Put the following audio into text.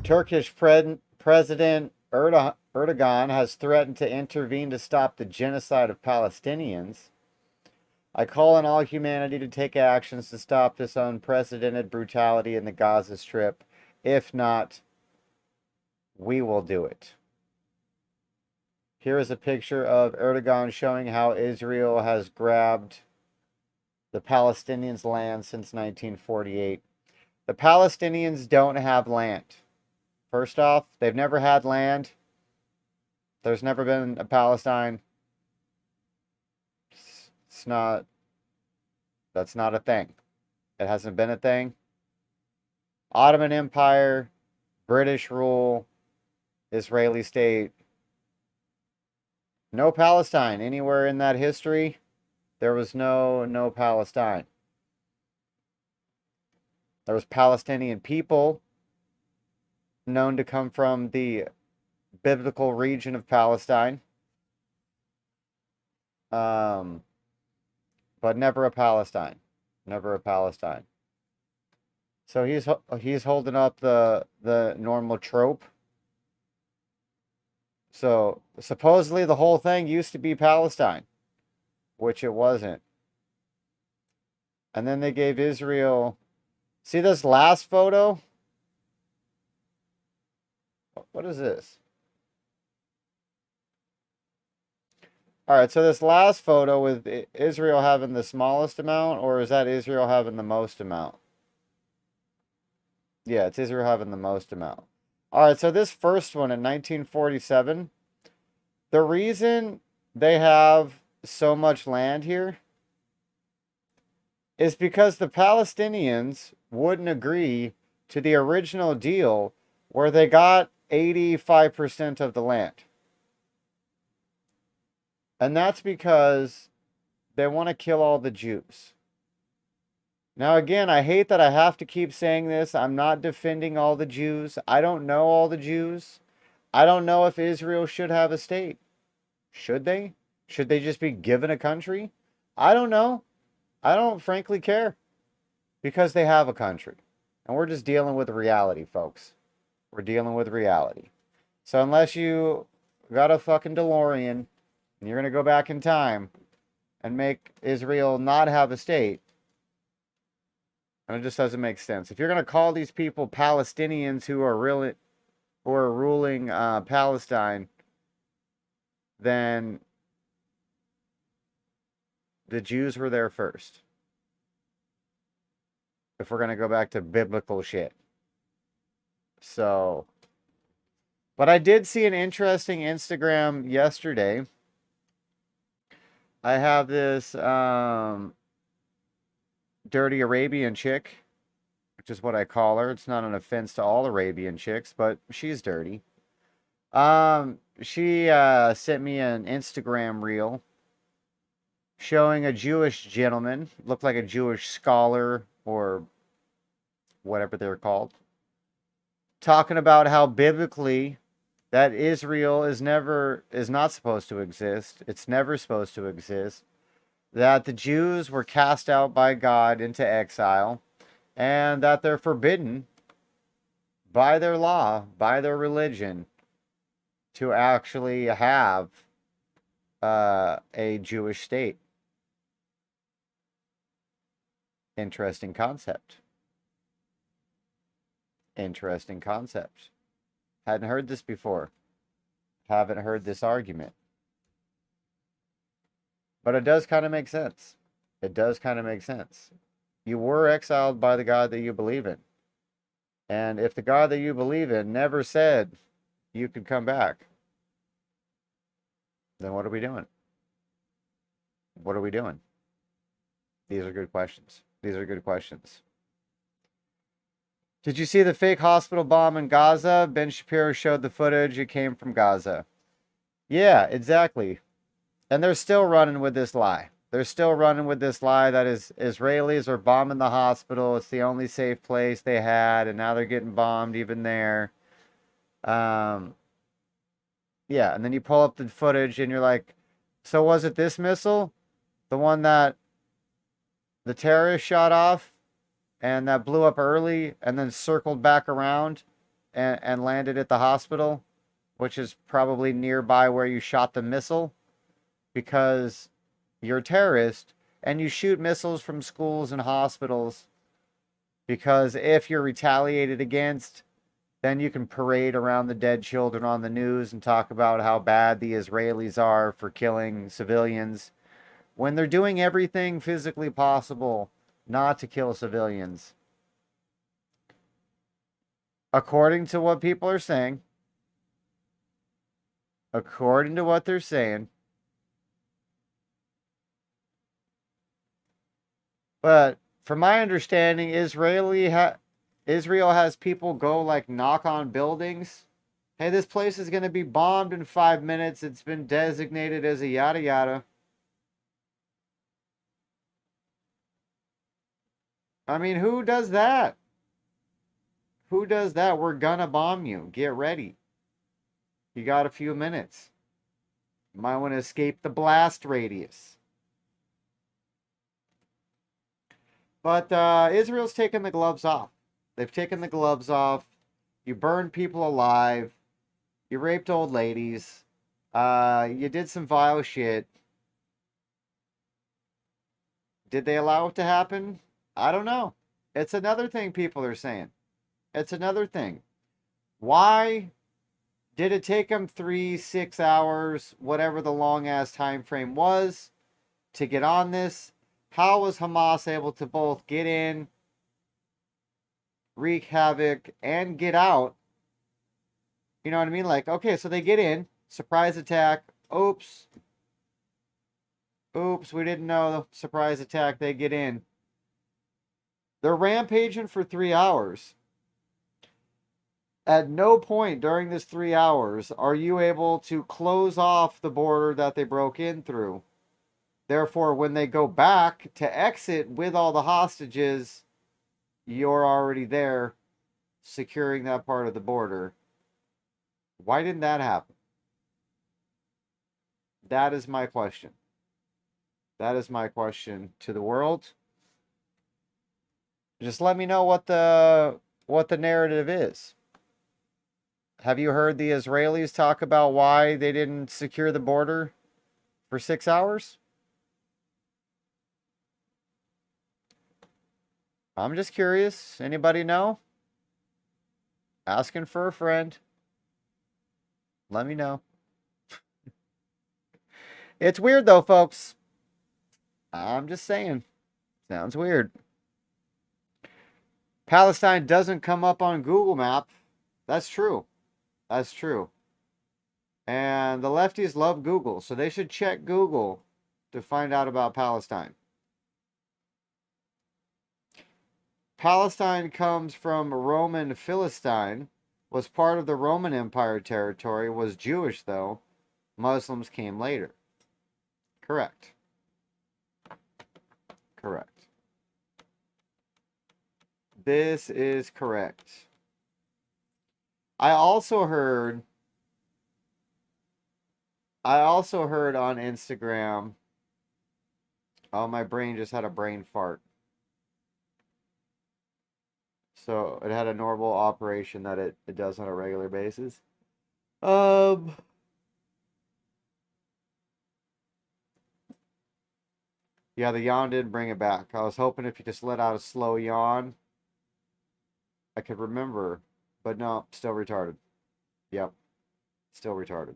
Turkish President Erdogan has threatened to intervene to stop the genocide of Palestinians. I call on all humanity to take actions to stop this unprecedented brutality in the Gaza Strip. If not, we will do it. Here is a picture of Erdogan showing how Israel has grabbed the Palestinians' land since 1948. The Palestinians don't have land. First off, they've never had land. There's never been a Palestine. It's not, that's not a thing. It hasn't been a thing. Ottoman Empire, British rule, Israeli state. No Palestine anywhere in that history. There was no Palestine. There was Palestinian people known to come from the biblical region of Palestine, but never a Palestine, never a Palestine. So he's holding up the normal trope. So supposedly the whole thing used to be Palestine, which it wasn't. And then they gave Israel. See this last photo? What is this? All right, so this last photo with Israel having the smallest amount, or is that Israel having the most amount? Yeah, it's Israel having the most amount. All right, so this first one in 1947, the reason they have so much land here is because the Palestinians wouldn't agree to the original deal where they got 85% of the land. And that's because they want to kill all the Jews. Now, again, I hate that I have to keep saying this. I'm not defending all the Jews. I don't know all the Jews. I don't know if Israel should have a state. Should they? Should they just be given a country? I don't know. I don't frankly care. Because they have a country. And we're just dealing with reality, folks. We're dealing with reality. So unless you got a fucking DeLorean and you're going to go back in time and make Israel not have a state, and it just doesn't make sense. If you're going to call these people Palestinians who are ruling Palestine, then the Jews were there first. If we're going to go back to biblical shit. So, but I did see an interesting Instagram yesterday. I have this dirty Arabian chick, which is what I call her. It's not an offense to all Arabian chicks, but she's dirty. She sent me an Instagram reel showing a Jewish gentleman, looked like a Jewish scholar or whatever they're called, talking about how biblically that Israel is not supposed to exist. It's never supposed to exist. That the Jews were cast out by God into exile, and that they're forbidden by their law, by their religion, to actually have a Jewish state. Interesting concept. Interesting concept. Hadn't heard this before. Haven't heard this argument. But it does kind of make sense. It does kind of make sense. You were exiled by the God that you believe in. And if the God that you believe in never said you could come back, then what are we doing? What are we doing? These are good questions. These are good questions. Did you see the fake hospital bomb in Gaza? Ben Shapiro showed the footage. It came from Gaza. Yeah, exactly. And they're still running with this lie. They're still running with this lie that Israelis are bombing the hospital. It's the only safe place they had, and now they're getting bombed even there. Yeah, and then you pull up the footage, and you're like, so was it this missile? The one that the terrorists shot off, and that blew up early, and then circled back around, and landed at the hospital, which is probably nearby where you shot the missile, because you're a terrorist and you shoot missiles from schools and hospitals because if you're retaliated against, then you can parade around the dead children on the news and talk about how bad the Israelis are for killing civilians when they're doing everything physically possible not to kill civilians. According to what people are saying, according to what they're saying, but from my understanding, Israel has people go like knock on buildings. Hey, this place is going to be bombed in 5 minutes. It's been designated as a yada yada. I mean, who does that? Who does that? We're gonna bomb you. Get ready. You got a few minutes. You might want to escape the blast radius. But Israel's taken the gloves off. They've taken the gloves off. You burned people alive. You raped old ladies. You did some vile shit. Did they allow it to happen? I don't know. It's another thing people are saying. It's another thing. Why did it take them 3, 6 hours, whatever the long ass time frame was, to get on this? How was Hamas able to both get in, wreak havoc, and get out? You know what I mean? Like, okay, so they get in, surprise attack. Oops, we didn't know. Surprise attack. They get in. They're rampaging for 3 hours. At no point during this 3 hours are you able to close off the border that they broke in through. Therefore, when they go back to exit with all the hostages, you're already there securing that part of the border. Why didn't that happen? That is my question. That is my question to the world. Just let me know what the narrative is. Have you heard the Israelis talk about why they didn't secure the border for 6 hours? I'm just curious. Anybody know? Asking for a friend. Let me know. It's weird though, folks. I'm just saying. Sounds weird. Palestine doesn't come up on Google Map. That's true. That's true. And the lefties love Google, so they should check Google to find out about Palestine. Palestine comes from Roman Philistine, was part of the Roman Empire territory, was Jewish though. Muslims came later. Correct. Correct. This is correct. I also heard on Instagram. Oh, my brain just had a brain fart. So it had a normal operation that it does on a regular basis. Yeah, the yawn did bring it back. I was hoping if you just let out a slow yawn, I could remember. But no, still retarded. Yep. Still retarded.